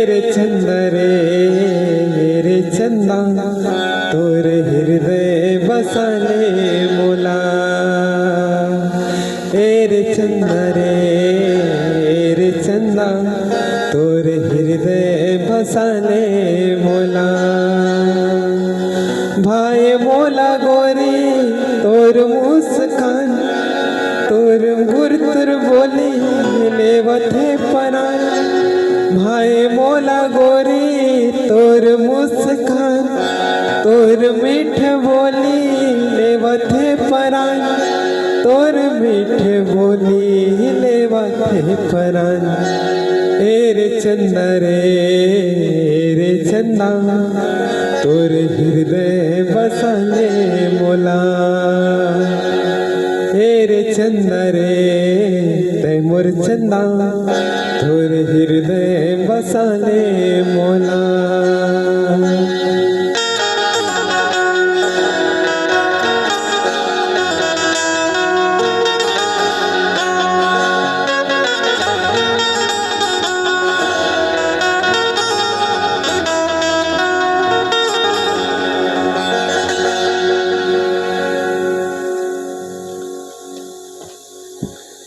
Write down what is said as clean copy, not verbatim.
रे चंदा रे चंदा तोर हृदय बसाले मोला रे चंदा रे चंदा तोर हृदय बसाले मोला भाई मोला गोरी तोर मुस्कान तोर गुरतुर बोली लेवथे परान भाई मोला गोरी तोर मुस्कान तोर मीठ बोली लेवथे परान तोर मीठ बोली लेवथे परान रे चंदा रे चंदा तोर हृदय बसाले मोला रे चंदा तै मोर चंदा तोर हृदय बसाले मोला।